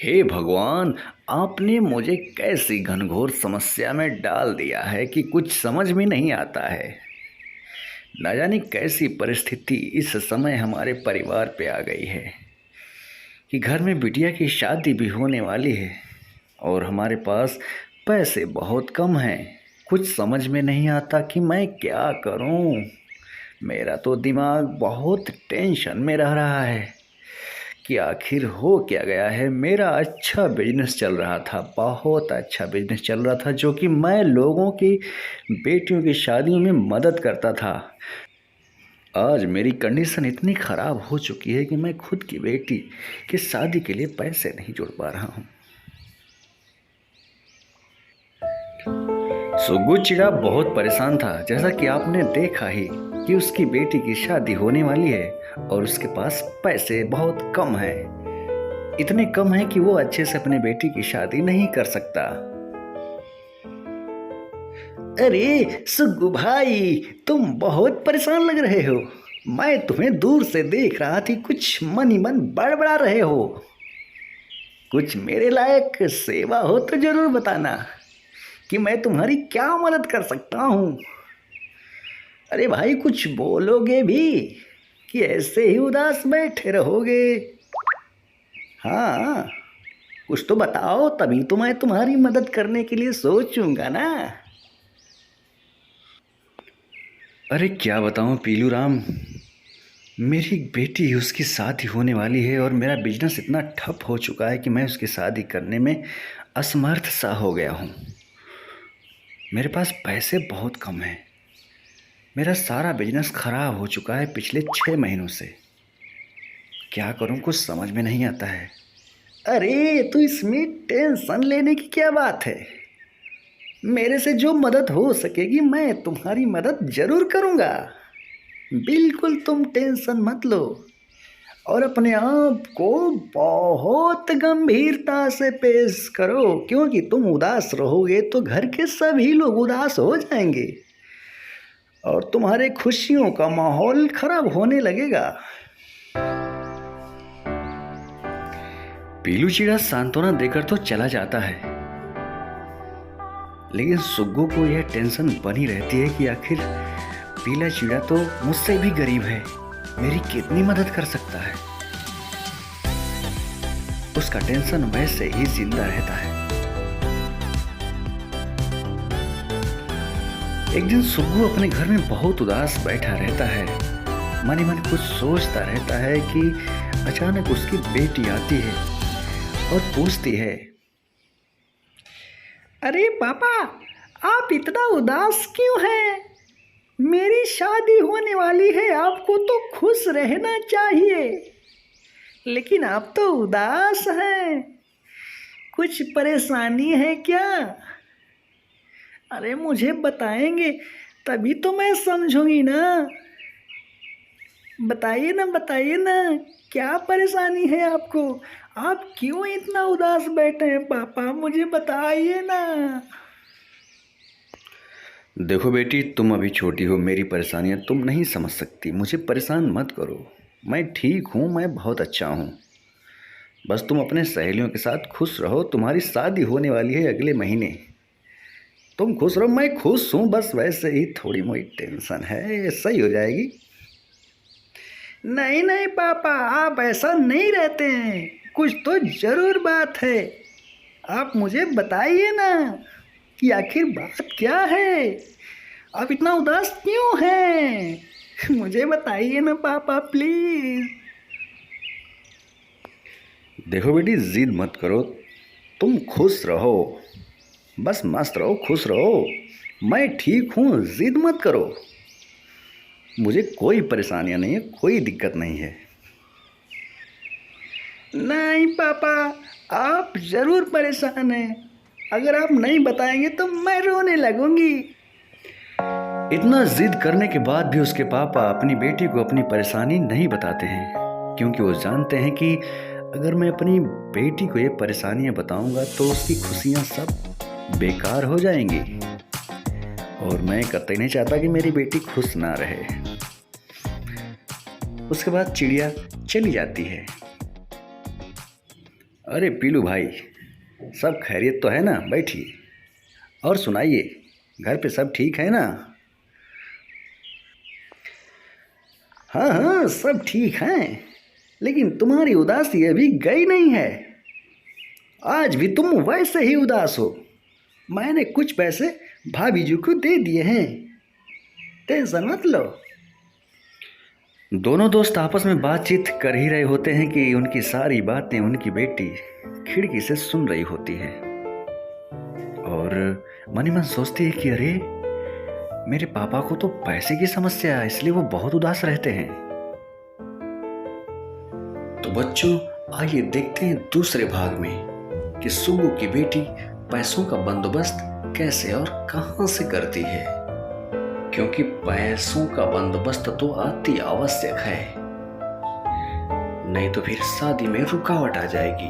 हे भगवान, आपने मुझे कैसी घनघोर समस्या में डाल दिया है कि कुछ समझ में नहीं आता है। न जाने कैसी परिस्थिति इस समय हमारे परिवार पे आ गई है कि घर में बिटिया की शादी भी होने वाली है और हमारे पास पैसे बहुत कम हैं। कुछ समझ में नहीं आता कि मैं क्या करूं। मेरा तो दिमाग बहुत टेंशन में रह रहा है कि आखिर हो क्या गया है। मेरा अच्छा बिजनेस चल रहा था, बहुत अच्छा बिजनेस चल रहा था, जो कि मैं लोगों की बेटियों की शादियों में मदद करता था। आज मेरी कंडीशन इतनी ख़राब हो चुकी है कि मैं खुद की बेटी की शादी के लिए पैसे नहीं जोड़ पा रहा हूँ। सुग्गू चिड़ा बहुत परेशान था, जैसा कि आपने देखा ही कि उसकी बेटी की शादी होने वाली है और उसके पास पैसे बहुत कम हैं। इतने कम हैं कि वो अच्छे से अपने बेटी की शादी नहीं कर सकता। अरे सुग्गू भाई, तुम बहुत परेशान लग रहे हो। मैं तुम्हें दूर से देख रहा थी, कुछ मन ही मन बड़बड़ा रहे हो। कुछ मेरे लायक सेवा हो तो जरूर बताना कि मैं तुम्हारी क्या मदद कर सकता हूँ। अरे भाई, कुछ बोलोगे भी कि ऐसे ही उदास बैठे रहोगे? हाँ, कुछ तो बताओ, तभी तो मैं तुम्हारी मदद करने के लिए सोचूंगा ना। अरे क्या बताऊं पीलू राम, मेरी बेटी उसकी शादी होने वाली है और मेरा बिजनेस इतना ठप हो चुका है कि मैं उसकी शादी करने में असमर्थ सा हो गया हूँ। मेरे पास पैसे बहुत कम हैं। मेरा सारा बिजनेस खराब हो चुका है पिछले 6 महीनों से। क्या करूं, कुछ समझ में नहीं आता है। अरे तो इसमें टेंशन लेने की क्या बात है। मेरे से जो मदद हो सकेगी मैं तुम्हारी मदद जरूर करूंगा। बिल्कुल तुम टेंशन मत लो और अपने आप को बहुत गंभीरता से पेश करो, क्योंकि तुम उदास रहोगे तो घर के सभी लोग उदास हो जाएंगे और तुम्हारे खुशियों का माहौल खराब होने लगेगा। पीलू चिड़ा सांत्वना देकर तो चला जाता है, लेकिन सुग्गू को यह टेंशन बनी रहती है कि आखिर पीला चिड़ा तो मुझसे भी गरीब है, मेरी कितनी मदद कर सकता है। उसका टेंशन वैसे ही जिंदा रहता है। एक दिन सुग्गू अपने घर में बहुत उदास बैठा रहता है, मन ही मन कुछ सोचता रहता है कि अचानक उसकी बेटी आती है और पूछती है, अरे पापा, आप इतना उदास क्यों हैं? मेरी शादी होने वाली है, आपको तो खुश रहना चाहिए, लेकिन आप तो उदास हैं। कुछ परेशानी है क्या? अरे मुझे बताएंगे तभी तो मैं समझूंगी ना। बताइए ना, बताइए ना, क्या परेशानी है आपको? आप क्यों इतना उदास बैठे हैं पापा, मुझे बताइए ना। देखो बेटी, तुम अभी छोटी हो, मेरी परेशानियां तुम नहीं समझ सकती, मुझे परेशान मत करो। मैं ठीक हूँ, मैं बहुत अच्छा हूँ। बस तुम अपने सहेलियों के साथ खुश रहो, तुम्हारी शादी होने वाली है अगले महीने। तुम खुश रहो, मैं खुश हूँ, बस वैसे ही थोड़ी मोड़ी टेंशन है, सही हो जाएगी। नहीं नहीं पापा, आप ऐसा नहीं रहते हैं, कुछ तो जरूर बात है। आप मुझे बताइए ना कि आखिर बात क्या है, आप इतना उदास क्यों हैं? मुझे बताइए ना पापा, प्लीज। देखो बेटी, जिद मत करो, तुम खुश रहो, बस मस्त रहो, खुश रहो। मैं ठीक हूँ, जिद मत करो, मुझे कोई परेशानियाँ नहीं है, कोई दिक्कत नहीं है। नहीं पापा, आप ज़रूर परेशान हैं, अगर आप नहीं बताएंगे तो मैं रोने लगूंगी। इतना जिद करने के बाद भी उसके पापा अपनी बेटी को अपनी परेशानी नहीं बताते हैं, क्योंकि वो जानते हैं कि अगर मैं अपनी बेटी को ये परेशानियां बताऊंगा तो उसकी खुशियां सब बेकार हो जाएंगी और मैं कतई नहीं चाहता कि मेरी बेटी खुश ना रहे। उसके बाद चिड़िया चली जाती है। अरे पीलू भाई, सब खैरियत तो है ना? बैठिए और सुनाइए, घर पे सब ठीक है ना? हाँ हाँ, सब ठीक हैं, लेकिन तुम्हारी उदासी अभी गई नहीं है। आज भी तुम वैसे ही उदास हो। मैंने कुछ पैसे भाभी जी को दे दिए हैं, टेंशन मत लो। दोनों दोस्त आपस में बातचीत कर ही रहे होते हैं कि उनकी सारी बातें उनकी बेटी खिड़की से सुन रही होती है और मन ही मन सोचती है कि अरे, मेरे पापा को तो पैसे की समस्या है, इसलिए वो बहुत उदास रहते हैं। तो बच्चों, आइए देखते हैं दूसरे भाग में कि सुग्गू की बेटी पैसों का बंदोबस्त कैसे और कहां से करती है, क्योंकि पैसों का बंदोबस्त तो अति आवश्यक है, नहीं तो फिर शादी में रुकावट आ जाएगी।